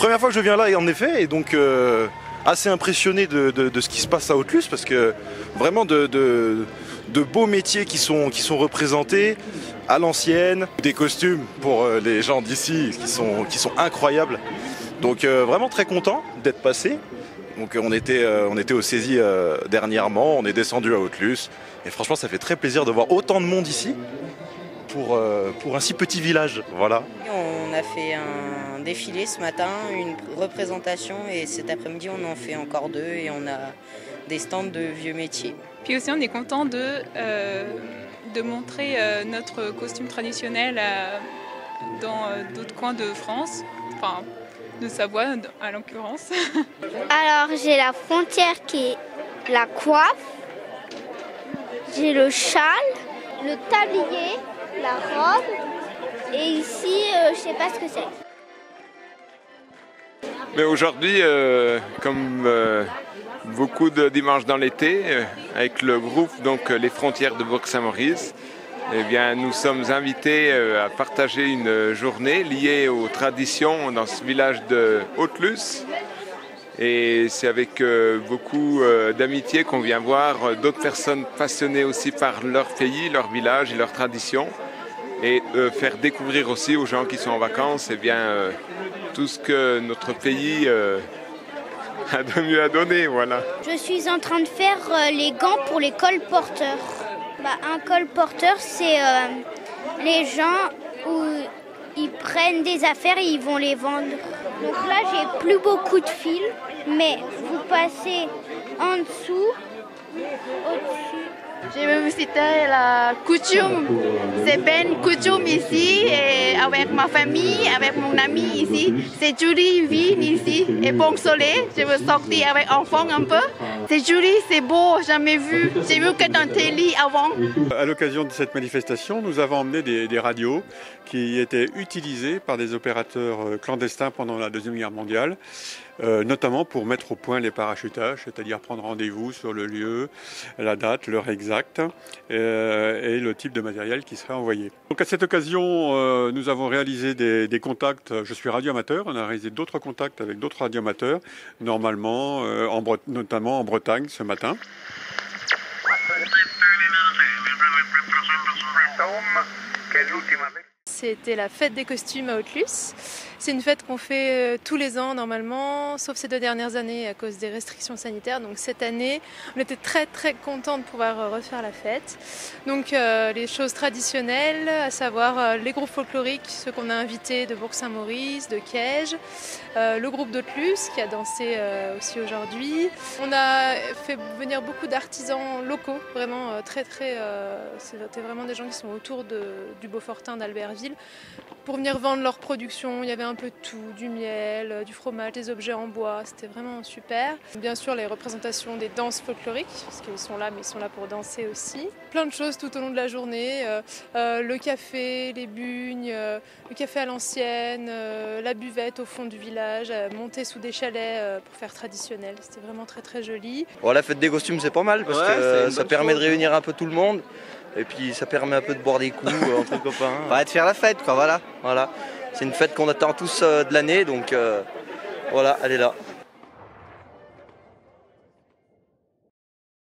Première fois que je viens là, en effet, et donc assez impressionné de ce qui se passe à Haute-Luce, parce que vraiment de beaux métiers qui sont représentés à l'ancienne, des costumes pour les gens d'ici qui sont incroyables. Donc vraiment très content d'être passé. Donc on était au Saisy dernièrement, on est descendu à Haute-Luce, et franchement ça fait très plaisir de voir autant de monde ici pour un si petit village. Voilà. On a fait un défilé ce matin, une représentation, et cet après-midi on en fait encore 2 et on a des stands de vieux métiers. Puis aussi on est content de montrer notre costume traditionnel dans d'autres coins de France, enfin de Savoie à l'occurrence. Alors j'ai la frontière qui est la coiffe, j'ai le châle, le tablier, la robe, et ici je sais pas ce que c'est. Mais aujourd'hui, comme beaucoup de dimanches dans l'été, avec le groupe donc les Frontières de Bourg-Saint-Maurice, eh bien, nous sommes invités à partager une journée liée aux traditions dans ce village de Haute-Luce. Et c'est avec beaucoup d'amitié qu'on vient voir d'autres personnes passionnées aussi par leur pays, leur village et leurs traditions. Et faire découvrir aussi aux gens qui sont en vacances eh bien, tout ce que notre pays a de mieux à donner. Voilà. Je suis en train de faire les gants pour les colporteurs. Un colporteur, c'est les gens où ils prennent des affaires et ils vont les vendre. Donc là, j'ai plus beaucoup de fils, mais vous passez en dessous, au-dessus. J'ai visité la coutume. C'est une coutume ici, et avec ma famille, avec mon ami ici. C'est joli, vivre ici, et bon soleil. Je veux sortir avec enfants un peu. C'est joli, c'est beau, jamais vu. J'ai vu que dans télé avant. À l'occasion de cette manifestation, nous avons emmené des radios qui étaient utilisées par des opérateurs clandestins pendant la Deuxième Guerre mondiale, notamment pour mettre au point les parachutages, c'est-à-dire prendre rendez-vous sur le lieu, la date, l'heure exacte et le type de matériel qui serait envoyé. Donc à cette occasion, nous avons réalisé des contacts. Je suis radioamateur, on a réalisé d'autres contacts avec d'autres radioamateurs, normalement, notamment en Bretagne ce matin. C'était la fête des costumes à Haute-Luce. C'est une fête qu'on fait tous les ans normalement, sauf ces 2 dernières années à cause des restrictions sanitaires. Donc cette année, on était très très contents de pouvoir refaire la fête. Donc les choses traditionnelles, à savoir les groupes folkloriques, ceux qu'on a invités de Bourg-Saint-Maurice, de Caige, le groupe d'Haute-Luce qui a dansé aussi aujourd'hui. On a fait venir beaucoup d'artisans locaux, vraiment c'était vraiment des gens qui sont autour du Beaufortin d'Albertville pour venir vendre leur production. Il y avait un peu de tout, du miel, du fromage, des objets en bois, c'était vraiment super. Bien sûr les représentations des danses folkloriques, parce qu'ils sont là, mais ils sont là pour danser aussi. Plein de choses tout au long de la journée, le café, les bugnes, le café à l'ancienne, la buvette au fond du village, monter sous des chalets pour faire traditionnel, c'était vraiment très très joli. Bon, la fête des costumes c'est pas mal, parce que ça permet de réunir un peu tout le monde. Et puis ça permet un peu de boire des coups entre copains. De faire la fête, quoi, voilà. C'est une fête qu'on attend tous de l'année, donc voilà, elle est là.